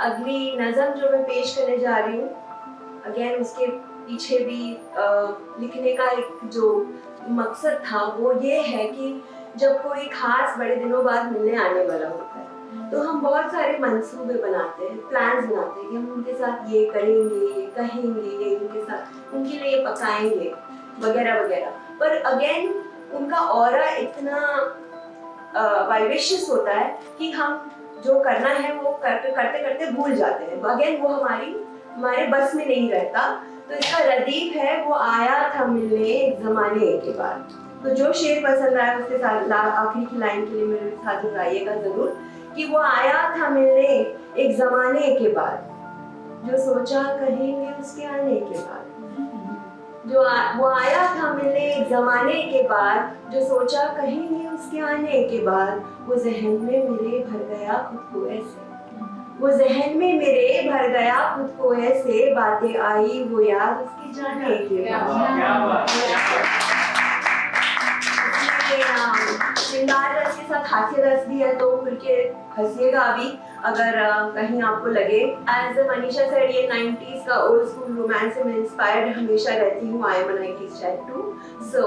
अगली नज़म जो मैं पेश करने जा रही हूँ, अगेन उसके पीछे भी लिखने का एक जो मकसद था वो ये है कि जब कोई खास बड़े दिनों बाद मिलने आने वाला होता है तो हम बहुत सारे मंसूबे बनाते हैं, प्लान्स बनाते हैं कि हम उनके साथ ये करेंगे, ये कहेंगे, ये उनके साथ उनके लिए ये पकाएंगे वगैरह वगैरह। पर अगेन उनका ऑरा इतना वाइब्रेशियस होता है कि हम जो करना है वो करते करते भूल जाते हैं। अगेन वो हमारे बस में नहीं रहता। तो इसका रदीफ है, वो आया था मिलने एक ज़माने के बाद। तो जो शेर पसंद आया उसके साथ आखिरी की लाइन के लिए मेरे साथ दोहराइएगा ज़रूर कि वो आया था मिलने एक ज़माने के बाद, जो सोचा कहेंगे उसके आने के बाद। वो आया था मिलने एक ज़माने के बाद, जो सोचा कहेंगे उसके आने के बाद। वो जहन में मेरे भर गया खुद को ऐसे, वो जहन में मेरे भर गया खुद को ऐसे, बातें आई वो याद उसके जाने के बाद। श्रृंगार रस के साथ हास्य रस भी है, तो खुल के हंसिएगा अभी अगर कहीं आपको लगे। एज मनीषा सेड, ये 90s का ओल्ड स्कूल रोमांस से मैं इंस्पायर्ड हमेशा रहती हूँ। I am 90s child too, so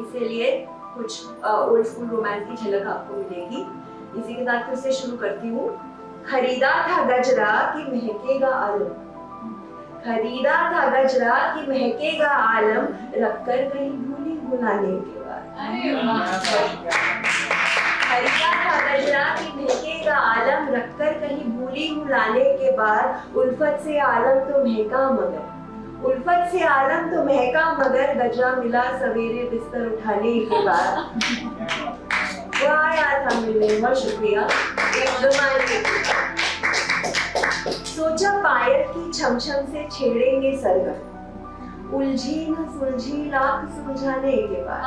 इसीलिए कुछ ओल्ड स्कूल रोमांस की झलक आपको मिलेगी। इसी के साथ फिर से शुरू करती हूँ। खरीदा था गजरा कि महकेगा आलम, खरीदा था गजरा कि महकेगा आलम, रखकर कहीं भूली भुलाने के बाद। खरीदा था गजरा कि महकेगा आलम, रखकर कहीं भूली भुलाने के बाद। उल्फत से आलम तो महका मगर, उल्फत से आलम तो महका मगर, गजरा मिला सवेरे बिस्तर उठाने के बाद। वो आया था मिलने, बहुत शुक्रिया। एक ज़माने सोचा पायल की छमछम से छेड़ेंगे सरगम, उलझी न सुलझी लाख सुलझाने के बाद।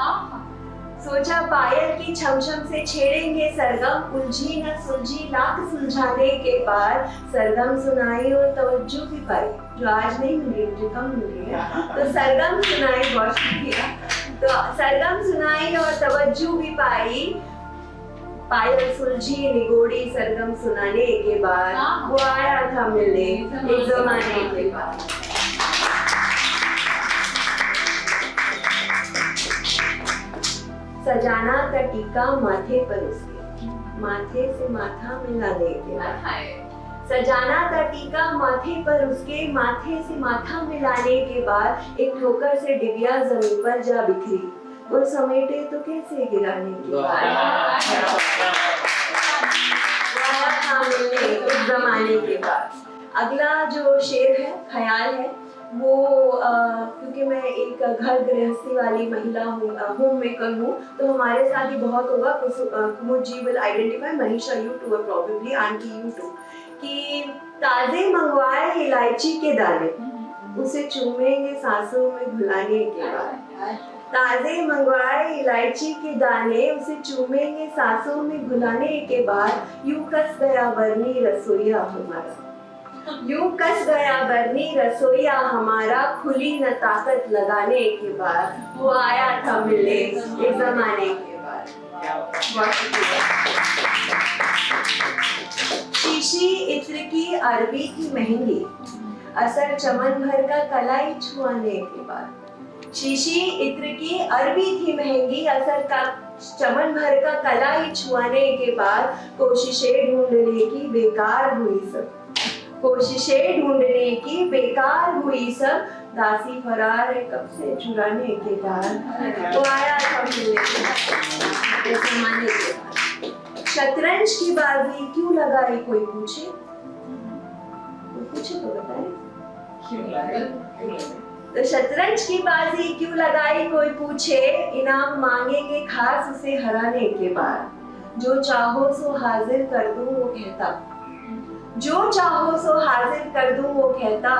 सोचा पायल की छमछम से छेड़ेंगे सरगम, उलझी न सुलझी लाख सुलझाने के बाद। सरगम सुनाई और तवज्जो भी पाई, जो आज नहीं मिल रही, मुझे कम मिल रही है। तो सरगम सुनाई, बहुत शुक्रिया। तो सरगम सुनाई और तवज्जो भी पाई, पायल सुलझी निगोड़ी सरगम सुनाने के बाद। वो आया था मिलने एक ज़माने के बाद। सजाना का टीका माथे पर उसके, माथे से माथा मिलाने के बाद। सजाना का टीका माथे पर उसके, माथे से माथा मिलाने के बाद। एक ठोकर से डिबिया जमीन पर जा बिखरी, वो समेटे तो कैसे गिराने के बाद। एक ज़माने के बाद। अगला जो शेर है, ख्याल है, वो क्योंकि मैं एक घर गृहस्थी वाली महिला हूँ, होम मेकर हूँ, तो हमारे साथ ही बहुत होगा। Kumud ji will identify, Manisha you too, probably aunty you too, कि ताजे मंगवाए इलायची के दाने, उसे चूमेंगे सांसों में घुलाने के बाद। ताजे मंगवाए इलायची के दाने, उसे चूमेंगे सांसों में घुलाने के बाद। यूं कस गया बरनी रसोइया हमारा, यूं कस गया बरनी रसोइया हमारा, खुली न ताकत लगाने के बाद। वो आया था मिलने एक ज़माने के बाद। बहुत शुक्रिया। शीशी इत्र की अरबी थी महंगी, असर चमन भर का कलाई छुआने के बाद। शीशी इत्र की अरबी थी महंगी, असर का चमन भर का कलाई छुआने के बाद। कोशिशें ढूंढने की बेकार हुई सब, कोशिशें ढूंढने की बेकार हुई सब। दासी फरार है कब से चुराने के बाद। वो आया था मिलने एक ज़माने के बाद। शतरंज की बाजी क्यों लगाई कोई पूछे, पूछे तो बताए क्यों लगाई। तो शतरंज की बाजी क्यों लगाई कोई पूछे, इनाम मांगेंगे खास उसे हराने के बाद। जो चाहो सो हाजिर कर दूं वो कहता, जो चाहो सो हाजिर कर दूं वो कहता।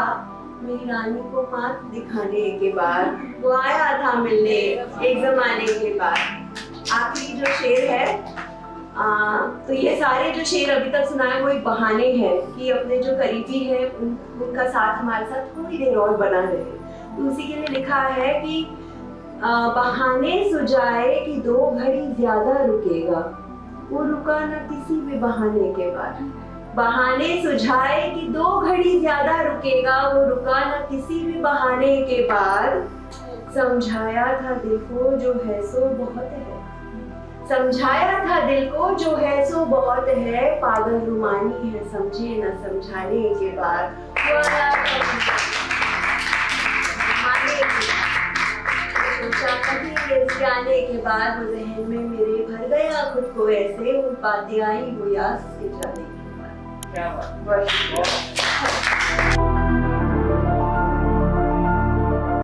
मेरी रानी को मात दिखाने के बाद। वो आया था मिलने एक ज़माने के बाद। आखिरी जो शेर है, तो ये सारे जो शेर अभी तक सुनाए वो एक बहाने हैं कि अपने जो करीबी हैं उनका साथ हमारे साथ थोड़ी देर और बना रहे। तो उसी के लिए लिखा है कि बहाने सुझाए कि 2 घड़ी ज्यादा रुकेगा, वो रुका न किसी भी बहाने के बाद। बहाने सुझाए कि 2 घड़ी ज्यादा रुकेगा, वो रुका न किसी भी बहाने के बाद। समझाया था दिल को जो है सो बहुत है, समझाया था दिल को जो है सो बहुत है, पागल रुमानी है समझे न समझाने के बाद। सोचा कभी इस गाने के बाद वो जहन में मेरे भर गया खुद को ऐसे, वो बातें आई वो याद से जाने के बाद। क्या बात।